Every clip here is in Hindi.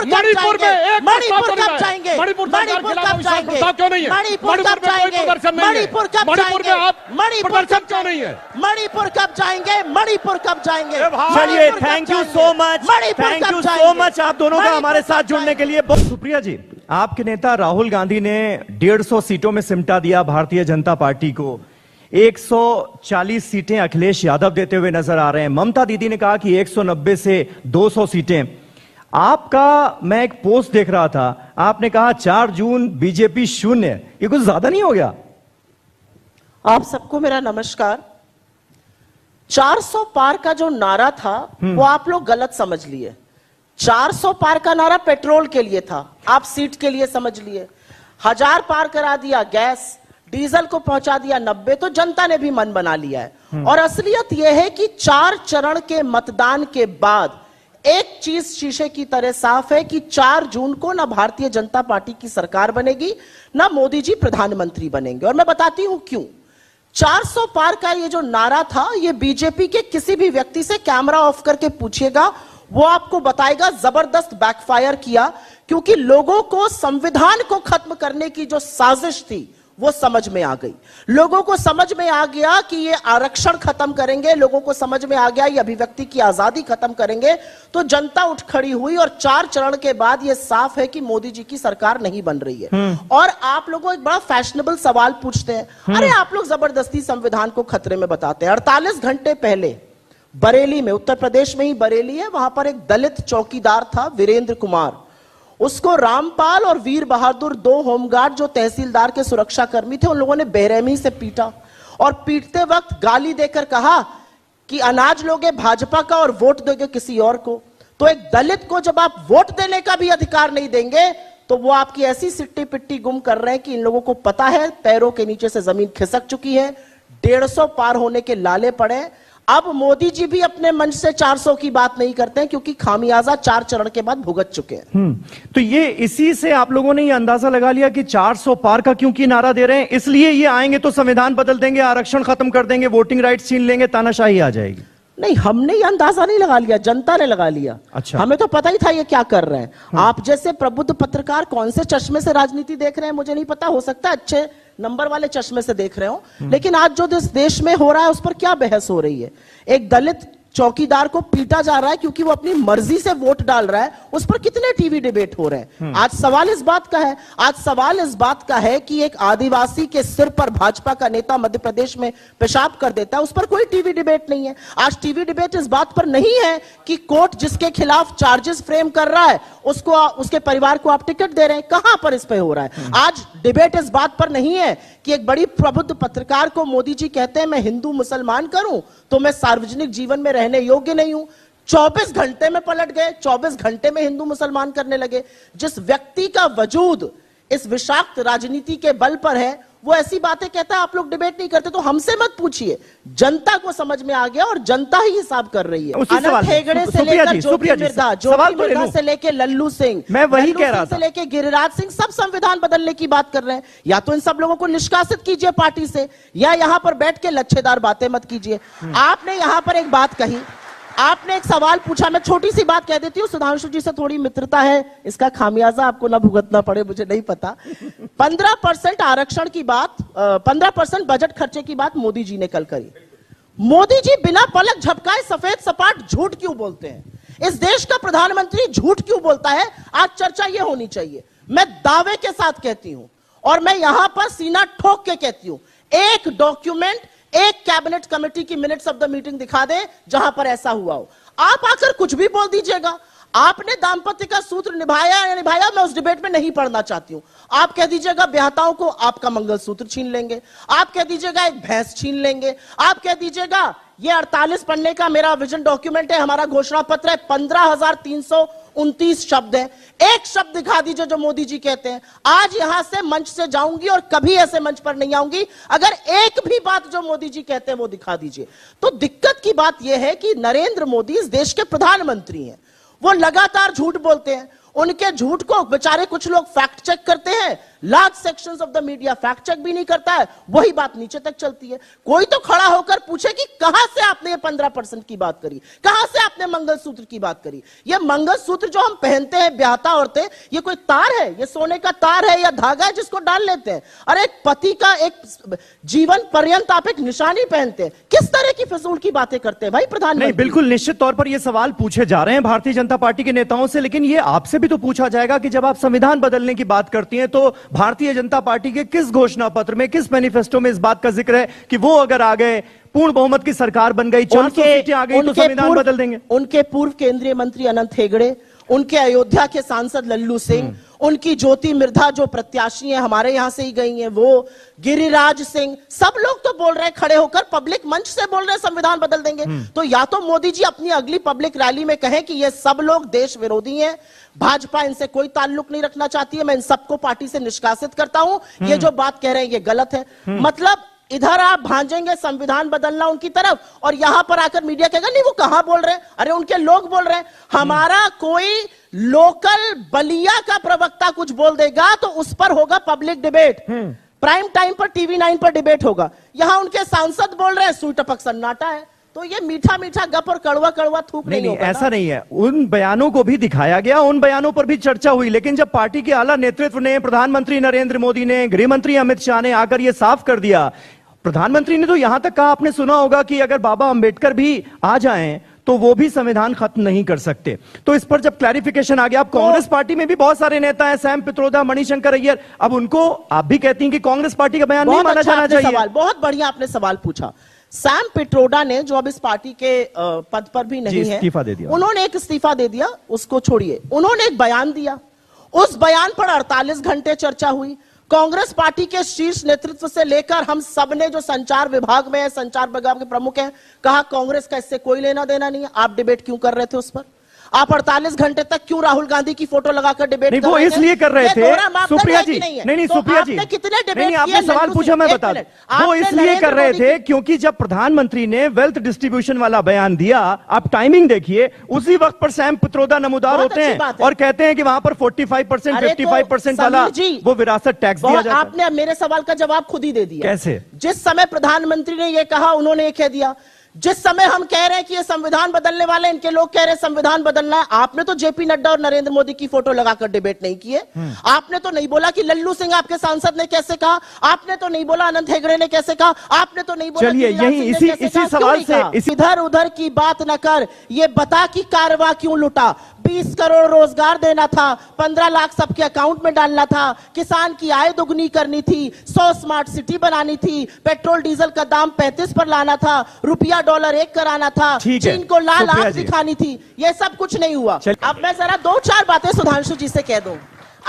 मणिपुर कब जाएंगे? मणिपुर कब जाएंगे? मणिपुर कब जाएंगे? क्यों नहीं है? मणिपुर कब जाएंगे? मणिपुर कब जाएंगे? मणिपुर कब क्यों नहीं है? मणिपुर कब जाएंगे? मणिपुर कब जाएंगे? चलिए, thank you so much, thank you so much आप दोनों का हमारे साथ जुड़ने के लिए। सुप्रिया जी, आपके नेता राहुल गांधी ने 150 सीटों में सिमटा दिया भारतीय जनता पार्टी को। 140 सीटें अखिलेश यादव देते हुए नजर आ रहे हैं। ममता दीदी ने कहा कि 190 से 200 सीटें। आपका मैं एक पोस्ट देख रहा था, आपने कहा 4 जून बीजेपी शून्य। ये कुछ ज्यादा नहीं हो गया? आप सबको मेरा नमस्कार। 400 पार का जो नारा था वो आप लोग गलत समझ लिए। 400 पार का नारा पेट्रोल के लिए था, आप सीट के लिए समझ लिए। 1000 पार करा दिया गैस, डीजल को पहुंचा दिया 90, तो जनता ने भी मन बना लिया है। और असलियत यह है कि 4 चरण के मतदान के बाद एक चीज शीशे की तरह साफ है कि 4 जून को ना भारतीय जनता पार्टी की सरकार बनेगी, ना मोदी जी प्रधानमंत्री बनेंगे। और मैं बताती हूं क्यों। 400 पार का ये जो नारा था, ये बीजेपी के किसी भी व्यक्ति से कैमरा ऑफ करके पूछिएगा, वो आपको बताएगा जबरदस्त बैकफायर किया। क्योंकि लोगों को संविधान को खत्म करने की जो साजिश थी वो समझ में आ गई। लोगों को समझ में आ गया कि ये आरक्षण खत्म करेंगे, लोगों को समझ में आ गया ये अभिव्यक्ति की आजादी खत्म करेंगे, तो जनता उठ खड़ी हुई। और 4 चरण के बाद ये साफ है कि मोदी जी की सरकार नहीं बन रही है। और आप लोगों एक बड़ा फैशनेबल सवाल पूछते हैं, अरे आप लोग जबरदस्ती संविधान को खतरे में बताते हैं। 48 घंटे पहले बरेली में, उत्तर प्रदेश में ही बरेली है, वहां पर एक दलित चौकीदार था वीरेंद्र कुमार। उसको रामपाल और वीर बहादुर, 2 होमगार्ड जो तहसीलदार के सुरक्षा कर्मी थे, उन लोगों ने बेरहमी से पीटा। और पीटते वक्त गाली देकर कहा कि अनाज लोगे भाजपा का और वोट दोगे किसी और को। तो एक दलित को जब आप वोट देने का भी अधिकार नहीं देंगे, तो वो आपकी ऐसी सिट्टी पिट्टी गुम कर रहे हैं कि इन लोगों को पता है पैरों के नीचे से जमीन खिसक चुकी है। 150 पार होने के लाले पड़े। अब मोदी जी भी अपने मंच से 400 की बात नहीं करते हैं, क्योंकि खामियाजा 4 चरण के बाद भुगत चुके हैं। तो ये इसी से आप लोगों ने ये अंदाजा लगा लिया कि 400 पार का क्योंकि नारा दे रहे हैं, इसलिए ये आएंगे तो संविधान बदल देंगे, आरक्षण खत्म कर देंगे, वोटिंग राइट छीन लेंगे, तानाशाही आ जाएगी। नहीं, हमने ये अंदाजा नहीं लगा लिया, जनता ने लगा लिया। अच्छा। हमें तो पता ही था ये क्या कर रहे हैं। आप जैसे प्रबुद्ध पत्रकार कौन से चश्मे से राजनीति देख रहे हैं मुझे नहीं पता, हो सकता है अच्छे नंबर वाले चश्मे से देख रहे हो, लेकिन आज जो देश में हो रहा है उस पर क्या बहस हो रही है। एक दलित चौकीदार को पीटा जा रहा है क्योंकि वो अपनी मर्जी से वोट डाल रहा है, उस पर कितने टीवी डिबेट हो रहे हैं। आज सवाल इस बात का है, कि एक आदिवासी के सिर पर भाजपा का नेता मध्य प्रदेश में पेशाब कर देता है, उस पर कोई टीवी डिबेट नहीं है। आज टीवी डिबेट इस बात पर नहीं है कि कोर्ट जिसके खिलाफ चार्जेस फ्रेम कर रहा है उसको, उसके परिवार को आप टिकट दे रहे हैं। कहां पर इस पे हो रहा है? आज डिबेट इस बात पर नहीं है कि एक बड़ी प्रबुद्ध पत्रकार को मोदी जी कहते हैं मैं हिंदू मुसलमान करूं तो मैं सार्वजनिक जीवन में रहने योग्य नहीं हूं। 24 घंटे में पलट गए, 24 घंटे में हिंदू मुसलमान करने लगे। जिस व्यक्ति का वजूद इस विषाक्त राजनीति के बल पर है, वो ऐसी बातें कहता है, आप लोग डिबेट नहीं करते। तो हमसे मत पूछिए, जनता को समझ में आ गया और जनता ही हिसाब कर रही है। अनंत हेगड़े से लेकर ज्योति मिर्धा से लेकर लल्लू सिंह, मैं वही कह रहा था, से लेकर गिरिराज सिंह, सब संविधान बदलने की बात कर रहे हैं। या तो इन सब लोगों को निष्कासित कीजिए पार्टी से, या यहां पर बैठ के लच्छेदार बातें मत कीजिए। आपने यहां पर एक बात कही, आपने एक सवाल पूछा, मैं छोटी सी बात कह देती हूँ, सुधांशु जी से थोड़ी मित्रता है, इसका खामियाजा आपको ना भुगतना पड़े मुझे नहीं पता। 15% आरक्षण की बात, 15% बजट खर्चे की बात मोदी जी ने कल करी। मोदी जी बिना पलक झपकाए सफेद सपाट झूठ क्यों बोलते हैं? इस देश का प्रधानमंत्री झूठ क्यों बोलता है? आज चर्चा यह होनी चाहिए। मैं दावे के साथ कहती हूं और मैं यहां पर सीना ठोक के कहती हूं, एक डॉक्यूमेंट, एक कैबिनेट कमेटी की मिनट्स ऑफ द मीटिंग दिखा दे जहां पर ऐसा हुआ हो। आप आकर कुछ भी बोल दीजिएगा, आपने दाम्पत्य का सूत्र निभाया या निभाया, मैं उस डिबेट में नहीं पढ़ना चाहती हूं। आप कह दीजिएगा ब्याहताओं को आपका मंगलसूत्र छीन लेंगे, आप कह दीजिएगा एक भैंस छीन लेंगे, आप कह दीजिएगा ये 48 पन्ने का मेरा विजन डॉक्यूमेंट है, हमारा घोषणा पत्र है, 15,329 शब्द है, एक शब्द दिखा दीजिए जो मोदी जी कहते हैं। आज यहां से मंच से जाऊंगी और कभी ऐसे मंच पर नहीं आऊंगी अगर एक भी बात जो मोदी जी कहते हैं वो दिखा दीजिए। तो दिक्कत की बात यह है कि नरेंद्र मोदी इस देश के प्रधानमंत्री हैं, वो लगातार झूठ बोलते हैं। उनके झूठ को बेचारे कुछ लोग फैक्ट चेक करते हैं, large sections of the media fact check भी नहीं करता है, वही बात नीचे तक चलती है। कोई तो खड़ा होकर पूछे कि कहां से आपने ये 15% की बात करी, कहां से आपने मंगलसूत्र की बात करी। ये मंगलसूत्र जो हम पहनते हैं ब्याहता औरतें, ये कोई तार है, ये सोने का तार है या धागा है जिसको डाल लेते हैं? अरे एक पति का एक जीवन पर्यंत आप एक निशानी पहनते हैं, किस तरह की फिजूल की बातें करते हैं भाई प्रधानमंत्री? नहीं, बिल्कुल निश्चित तौर पर ये सवाल पूछे जा रहे हैं भारतीय जनता पार्टी के नेताओं से, लेकिन ये आपसे भी तो पूछा जाएगा कि जब आप संविधान बदलने की बात करती हैं तो भारतीय जनता पार्टी के किस घोषणा पत्र में, किस मैनिफेस्टो में इस बात का जिक्र है कि वो अगर आ गए, पूर्ण बहुमत की सरकार बन गई, 400 सीटें आ गई तो संविधान बदल देंगे? उनके पूर्व केंद्रीय मंत्री अनंत हेगड़े, उनके अयोध्या के सांसद लल्लू सिंह, उनकी ज्योति मिर्धा जो प्रत्याशी हैं हमारे यहां से ही गई हैं, वो गिरिराज सिंह, सब लोग तो बोल रहे हैं खड़े होकर, पब्लिक मंच से बोल रहे हैं संविधान बदल देंगे। तो या तो मोदी जी अपनी अगली पब्लिक रैली में कहें कि ये सब लोग देश विरोधी हैं, भाजपा इनसे कोई ताल्लुक नहीं रखना चाहती है, मैं इन सबको पार्टी से निष्कासित करता हूं, ये जो बात कह रहे हैं ये गलत है। मतलब इधर आप भांजेंगे संविधान बदलना उनकी तरफ, और यहां पर आकर मीडिया कहेगा नहीं वो कहां बोल रहे हैं, अरे उनके लोग बोल रहे हैं। हमारा कोई लोकल बलिया का प्रवक्ता कुछ बोल देगा तो उस पर होगा पब्लिक डिबेट, प्राइम टाइम पर टीवी 9 पर डिबेट होगा। यहां उनके सांसद बोल रहे हैं, सुई टपक सन्नाटा है। तो ये मीठा मीठा गप और कड़वा कड़वा थूक नहीं होगा। ऐसा नहीं है, उन बयानों को भी दिखाया गया, उन बयानों पर भी चर्चा हुई, लेकिन जब पार्टी के आला नेतृत्व ने, प्रधानमंत्री नरेंद्र मोदी ने, गृह मंत्री अमित शाह ने आकर यह साफ कर दिया, प्रधानमंत्री ने तो यहां तक कहा, आपने सुना होगा कि अगर बाबा अंबेडकर भी आ जाएं तो वो भी संविधान खत्म नहीं कर सकते। तो इस पर जब क्लैरिफिकेशन आ गया, अब कांग्रेस पार्टी में भी बहुत सारे नेता हैं, सैम पित्रोदा, मणिशंकर अय्यर, अब उनको आप भी कहती हैं कि कांग्रेस पार्टी का बयान नहीं माना जाना चाहिए? बहुत बढ़िया आपने सवाल पूछा। सैम पित्रोदा ने, जो अब इस पार्टी के पद पर भी नहीं है, इस्तीफा दे दिया, उन्होंने एक इस्तीफा दे दिया, उसको छोड़िए, उन्होंने एक बयान दिया, उस बयान पर 48 घंटे चर्चा हुई। कांग्रेस पार्टी के शीर्ष नेतृत्व से लेकर हम सब ने, जो संचार विभाग में है, संचार विभाग के प्रमुख हैं, कहा कांग्रेस का इससे कोई लेना देना नहीं है। आप डिबेट क्यों कर रहे थे उस पर? आप 48 घंटे तक क्यों राहुल गांधी की फोटो लगाकर डिबेट कर रहे थे? वो इसलिए कर रहे थे सुप्रिया जी, नहीं सुप्रिया जी, कितने डिबेट नहीं, आपने सवाल पूछा, मैं बता दूं, वो इसलिए कर रहे थे क्योंकि जब प्रधानमंत्री ने वेल्थ डिस्ट्रीब्यूशन वाला बयान दिया, आप टाइमिंग देखिए, उसी वक्त पर सैम पित्रोदा नमूदार होते हैं और कहते हैं कि वहां पर 45%, 55% वाला वो विरासत टैक्स दिया जाता है। आपने मेरे सवाल का जवाब खुद ही दे दिया। कैसे? जिस समय प्रधानमंत्री ने यह कहा, उन्होंने ये कह दिया, जिस समय हम कह रहे हैं कि ये संविधान बदलने वाले, इनके लोग कह रहे हैं संविधान बदलना है, आपने तो जेपी नड्डा और नरेंद्र मोदी की फोटो लगाकर डिबेट नहीं किए। आपने तो नहीं बोला कि लल्लू सिंह आपके सांसद ने कैसे कहा, आपने तो नहीं बोला अनंत हेगड़े ने कैसे कहा, आपने तो नहीं बोला, चलिए यही इसी सवाल से इधर उधर की बात न कर, ये बता कि कारवा क्यों लुटा। 20 करोड़ रोजगार देना था, 15 लाख सबके अकाउंट में डालना था, किसान की आय दुगनी करनी थी, 100 स्मार्ट सिटी बनानी थी, पेट्रोल डीजल का दाम 35 पर लाना था, रुपया डॉलर 1 कराना था, चीन को लाल आंख दिखानी थी, ये सब कुछ नहीं हुआ। अब मैं जरा 2-4 बातें सुधांशु जी से कह दूं।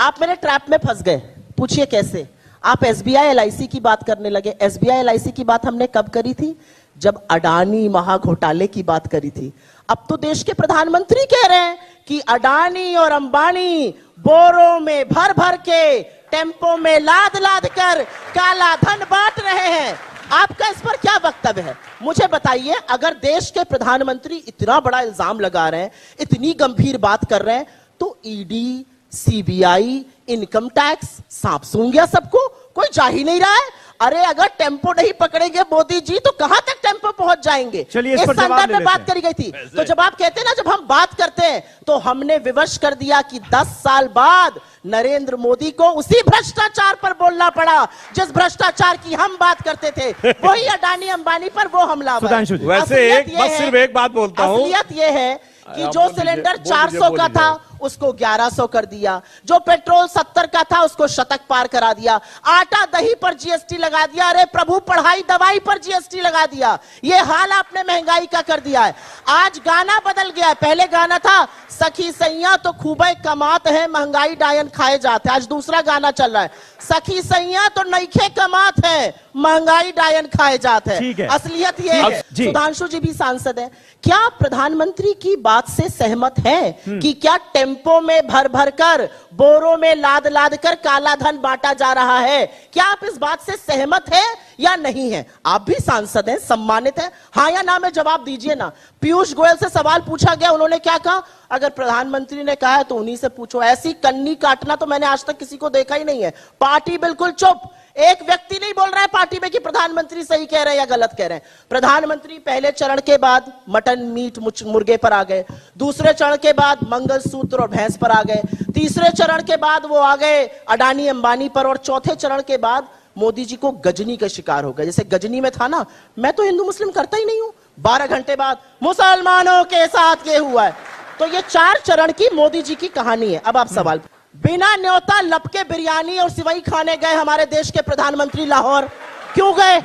आप मेरे ट्रैप में फंस गए, पूछिए कैसे? आप एसबीआई LIC की बात करने लगे। एसबीआई LIC की बात हमने कब करी थी? जब अडानी महाघोटाले की बात करी थी। अब तो देश के प्रधानमंत्री कह रहे हैं कि अडानी और अंबानी बोरों में भर भर के, टेम्पो में लाद लाद कर काला धन बांट रहे हैं। आपका इस पर क्या वक्तव्य है? मुझे बताइए। अगर देश के प्रधानमंत्री इतना बड़ा इल्जाम लगा रहे हैं, इतनी गंभीर बात कर रहे हैं, तो ईडी, सीबीआई, इनकम टैक्स सांप सूंघ गया सबको, कोई जा ही नहीं रहा है। अरे अगर टेम्पो नहीं पकड़ेंगे मोदी जी तो कहां तक टेम्पो पहुंच जाएंगे? चलिए इस संदर्भ में बात करी गई थी। तो जब आप कहते हैं ना, जब हम बात करते हैं तो हमने विवश कर दिया कि 10 साल बाद नरेंद्र मोदी को उसी भ्रष्टाचार पर बोलना पड़ा जिस भ्रष्टाचार की हम बात करते थे, वही अडानी अंबानी पर वो हमलावर। वैसे सिर्फ एक बात बोलता हूं, असलियत यह है कि जो सिलेंडर 400 का था उसको 1100 कर दिया, जो पेट्रोल 70 का था उसको शतक पार करा दिया, आटा दही पर जीएसटी लगा दिया, अरे प्रभु पढ़ाई दवाई पर जीएसटी लगा दिया। ये हाल आपने महंगाई का कर दिया है। आज गाना बदल गया है, पहले गाना था सखी सैया तो खूबे कमात है, महंगाई डायन खाए जाते, आज दूसरा गाना चल रहा है, सखी सैया तो नईखे कमात है, महंगाई डायन खाए जाते हैं। असलियत ये है। सुधांशु जी भी सांसद है। क्या प्रधानमंत्री की बात से सहमत हैं कि क्या टेम्पो में भर भर कर, बोरों में लाद लाद कर काला धन बांटा जा रहा है? क्या आप इस बात से सहमत हैं या नहीं है? आप भी सांसद हैं, सम्मानित हैं, हाँ या ना में जवाब दीजिए ना। पीयूष गोयल से सवाल पूछा गया, उन्होंने क्या कहा? अगर प्रधानमंत्री ने कहा है तो उन्हीं से पूछो। ऐसी कन्नी काटना तो मैंने आज तक किसी को देखा ही नहीं है। पार्टी बिल्कुल चुप, एक व्यक्ति नहीं बोल रहा है पार्टी में कि प्रधानमंत्री सही कह रहे हैं या गलत कह रहे हैं। प्रधानमंत्री पहले चरण के बाद मटन मीट मुर्गे पर आ गए, दूसरे चरण के बाद मंगलसूत्र और भैंस पर आ गए, तीसरे चरण के बाद वो आ गए अडानी अंबानी पर, और चौथे चरण के बाद मोदी जी को गजनी का शिकार हो गए। जैसे गजनी में था ना, मैं तो हिंदू मुस्लिम करता ही नहीं हूं, 12 घंटे बाद मुसलमानों के साथ ये हुआ है। तो ये 4 चरण की मोदी जी की कहानी है। अब आप सवाल, बिना न्योता लपके बिरयानी और सिवई खाने गए हमारे देश के प्रधानमंत्री लाहौर, क्यों गए?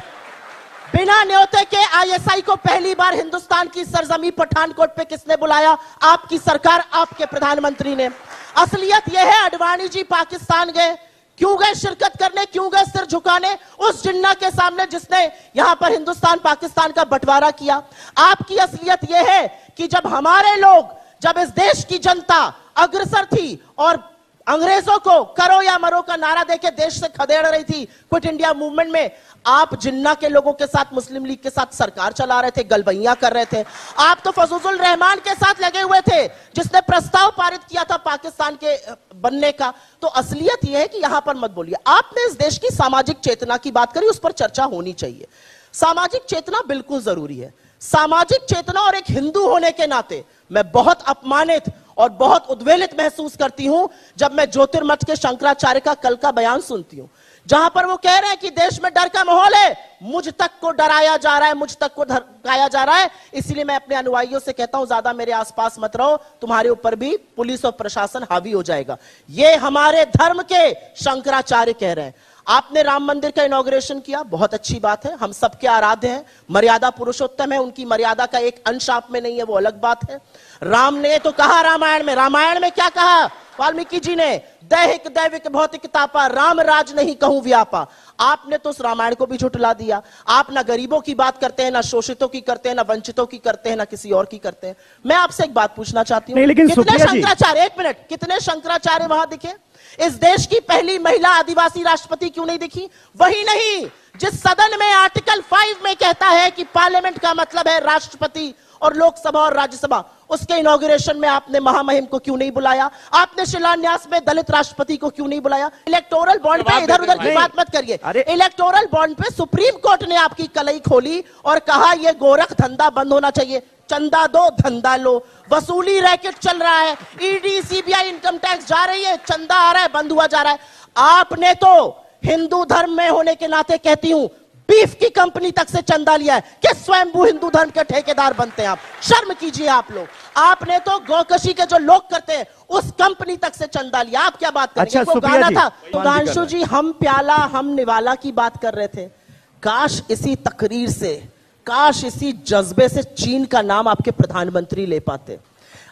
बिना न्योते के आईएसआई को पहली बार हिंदुस्तान की सरजमी पठानकोट पे किसने बुलाया? आपकी सरकार, आपके प्रधानमंत्री ने। असलियत यह है, अडवाणी जी पाकिस्तान गए, क्यों गए शिरकत करने, क्यों गए सिर झुकाने उस जिन्ना के सामने जिसने यहां पर हिंदुस्तान पाकिस्तान का बंटवारा किया? आपकी असलियत यह है कि जब हमारे लोग, जब इस देश की जनता अग्रसर थी और अंग्रेजों को करो या मरो का नारा देके देश से खदेड़ रही थी क्विट इंडिया मूवमेंट में, आप जिन्ना के लोगों के साथ, मुस्लिम लीग के साथ सरकार चला रहे थे, गलबैया कर रहे थे। आप तो फजलुल रहमान के साथ लगे हुए थे जिसने प्रस्ताव पारित किया था पाकिस्तान के बनने का। तो असलियत यह है कि यहां पर मत बोलिए। आपने इस देश की सामाजिक चेतना की बात करी, उस पर चर्चा होनी चाहिए। सामाजिक चेतना बिल्कुल जरूरी है। सामाजिक चेतना, और एक हिंदू होने के नाते मैं बहुत अपमानित और बहुत उद्वेलित महसूस करती हूं जब मैं ज्योतिर्मठ के शंकराचार्य का कल का बयान सुनती हूं, जहां पर वो कह रहे हैं कि देश में डर का माहौल है, मुझ तक को डराया जा रहा है, मुझ तक को धमकाया जा रहा है, इसलिए मैं अपने अनुयायियों से कहता हूं ज्यादा मेरे आसपास मत रहो, तुम्हारे ऊपर भी पुलिस और प्रशासन हावी हो जाएगा। ये हमारे धर्म के शंकराचार्य कह रहे हैं। आपने राम मंदिर का इनॉग्रेशन किया, बहुत अच्छी बात है, हम सबके आराध्य हैं, मर्यादा पुरुषोत्तम है, उनकी मर्यादा का एक अंश आप में नहीं है, वो अलग बात है। राम ने तो कहा रामायण में क्या कहा वाल्मीकि जी ने? दैहिक दैविक भौतिक तापा, राम राज नहीं कहूं व्यापा। आपने तो उस रामायण को भी झुठला दिया। आप ना गरीबों की बात करते हैं, ना शोषितों की करते हैं, ना वंचितों की करते हैं, ना किसी और की करते हैं। मैं आपसे एक बात पूछना चाहती हूँ, कितने शंकराचार्य, एक मिनट, कितने शंकराचार्य वहां दिखे? इस देश की पहली महिला आदिवासी राष्ट्रपति क्यों नहीं दिखी? वही नहीं जिस सदन में आर्टिकल 5 में कहता है कि पार्लियामेंट का मतलब है राष्ट्रपति और लोकसभा और राज्यसभा, उसके इनॉग्रेशन में आपने महामहिम को क्यों नहीं बुलाया? आपने शिलान्यास में दलित राष्ट्रपति को क्यों नहीं बुलाया? इलेक्टोरल बॉन्ड पे इधर उधर की बात मत करिए। इलेक्टोरल बॉन्ड पे सुप्रीम कोर्ट ने आपकी कलई खोली और कहा यह गोरख धंधा बंद होना चाहिए। चंदा दो, धंधा लो, वसूली रैकेट चल रहा है, ईडी सीबीआई इनकम टैक्स जा रही है, चंदा आ रहा है, बंद हुआ जा रहा है। आपने तो हिंदू धर्म में होने के नाते कहती हूं, बीफ की कंपनी तक से चंदा लिया है कि स्वयंभू हिंदू धर्म के ठेकेदार बनते हैं आप? शर्म कीजिए आप लोग। आपने तो गौकशी के जो लोग करते हैं उस कंपनी तक से चंदा लिया। आप क्या बात करेंगे? अच्छा, वो गाना था सुधांशु जी, हम प्याला हम निवाला की बात कर रहे थे। काश इसी तकरीर से, काश इसी जज्बे से चीन का नाम आपके प्रधानमंत्री ले पाते।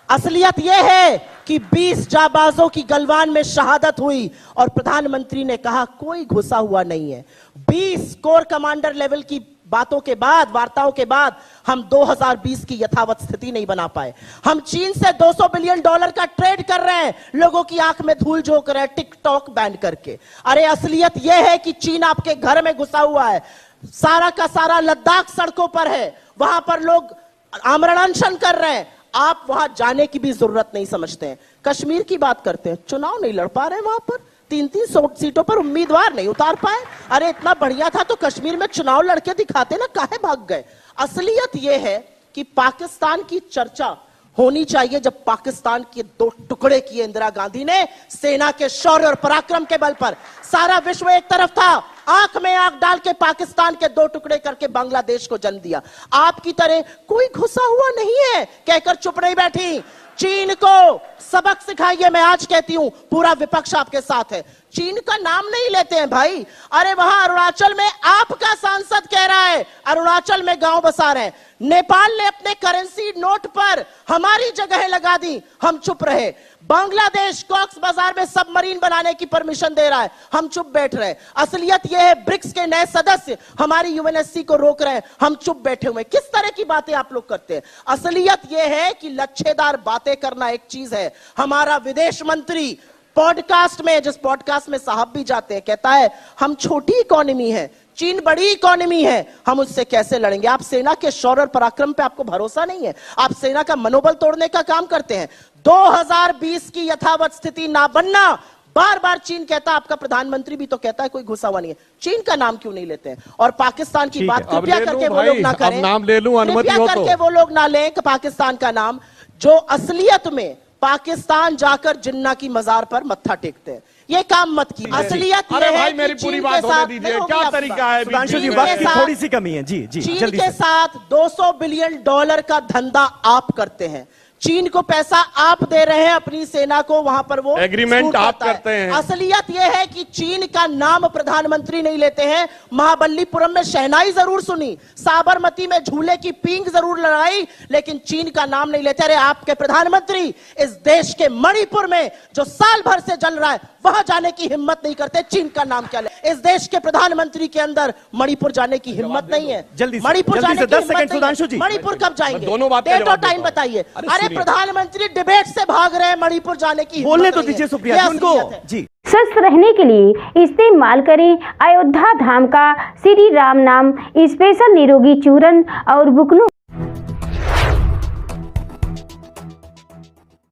असलियत यह है कि 20 जाबाजों की गलवान में शहादत हुई और प्रधानमंत्री ने कहा कोई घुसा हुआ नहीं है। 20 कोर कमांडर लेवल की बातों के बाद, वार्ताओं के बाद हम 2020 की यथावत स्थिति नहीं बना पाए। हम चीन से $200 बिलियन का ट्रेड कर रहे हैं, लोगों की आंख में धूल झोंक रहे हैं टिकटॉक बैन करके। अरे असलियत यह है कि चीन आपके घर में घुसा हुआ है। सारा का सारा लद्दाख सड़कों पर है, वहां पर लोग आमरण अनशन कर रहे हैं। आप वहां जाने की भी जरूरत नहीं समझते हैं। कश्मीर की बात करते हैं, चुनाव नहीं लड़ पा रहे वहां पर, 3-3 सीटों पर उम्मीदवार नहीं उतार पाए। अरे इतना बढ़िया था तो कश्मीर में चुनाव लड़के दिखाते ना, काहे भाग गए? असलियत यह है कि पाकिस्तान की चर्चा होनी चाहिए जब पाकिस्तान के 2 टुकड़े किए इंदिरा गांधी ने सेना के शौर्य और पराक्रम के बल पर। सारा विश्व एक तरफ था, आंख में आंख डाल के पाकिस्तान के 2 टुकड़े करके बांग्लादेश को जन्म दिया। आपकी तरह कोई घुसा हुआ नहीं है कहकर चुप नहीं बैठी। चीन को सबक सिखाइए, मैं आज कहती हूं, पूरा विपक्ष आपके साथ है। चीन का नाम नहीं लेते हैं भाई। अरे वहां अरुणाचल में आपका सांसद कह रहा है अरुणाचल में गांव बसा रहे हैं। नेपाल ने अपने करेंसी नोट पर हमारी जगह लगा दी, हम चुप रहे। बांग्लादेश कॉक्स बाजार में सबमरीन बनाने की परमिशन दे रहा है, हम चुप बैठ रहे हैं। असलियत यह है ब्रिक्स के नए सदस्य हमारी यूएनएससी को रोक रहे हैं, हम चुप बैठे हुए हैं। किस तरह की बातें आप लोग करते हैं? असलियत यह है कि लच्छेदार बातें करना एक चीज है। हमारा विदेश मंत्री पॉडकास्ट में, जिस पॉडकास्ट में साहब भी जाते हैं, कहता है हम छोटी इकोनॉमी है, चीन बड़ी इकोनॉमी है, हम उससे कैसे लड़ेंगे? आप सेना के शौर्य और पराक्रम पे आपको भरोसा नहीं है, आप सेना का मनोबल तोड़ने का काम करते हैं। 2020 की यथावत स्थिति ना बनना, बार बार चीन कहता है, आपका प्रधानमंत्री भी तो कहता है कोई घुसा हुआ नहीं है। चीन का नाम क्यों नहीं लेते हैं? और पाकिस्तान की बात कृपया करके वो लोग ना करें, नाम ले लूं, अनुमति हो तो। कृपया करके वो लोग ना लें कि पाकिस्तान का नाम, जो असलियत में पाकिस्तान जाकर जिन्ना की मजार पर मत्था टेकते हैं। ये काम मत कीजिए। असलियत अरे ये भाई है कि मेरी चीन पूरी के बात होने साथ दीजिए, नहीं क्या होगी तरीका है? सुधांशु जी, चीन वक्त के की साथ- थोड़ी सी कमी है। जी जी, चीन जल्दी के से। साथ $200 बिलियन का धंधा आप करते हैं। चीन को पैसा आप दे रहे हैं, अपनी सेना को वहां पर वो एग्रीमेंट सूट आप करता है। करते हैं। असलियत यह है कि चीन का नाम प्रधानमंत्री नहीं लेते हैं। महाबलीपुरम में शहनाई जरूर सुनी, साबरमती में झूले की पींग जरूर लगाई, लेकिन चीन का नाम नहीं लेते। अरे आपके प्रधानमंत्री इस देश के मणिपुर में जो साल भर से जल रहा है वहां जाने की हिम्मत नहीं करते, चीन का नाम क्या ले? इस देश के प्रधानमंत्री के अंदर मणिपुर जाने की हिम्मत नहीं है। जल्दी से, मणिपुर जल्दी जाने से, की 10 हिम्मत सेकंड नहीं है। सुधांशु जी। मणिपुर कब जाएंगे? दोनों बात का डेट और जवाब टाइम देता हूं। बताइए। अरे अरे सुनिए। प्रधानमंत्री डिबेट से भाग रहे हैं, मणिपुर जाने की हिम्मत बोलने तो नहीं है। दीजिए सुप्रिया ये जी उनको। असलियत है। जी, स्वस्थ रहने के लिए इस्तेमाल करें अयोध्या धाम का श्री राम नाम स्पेशल निरोगी चूर्ण और बुकनों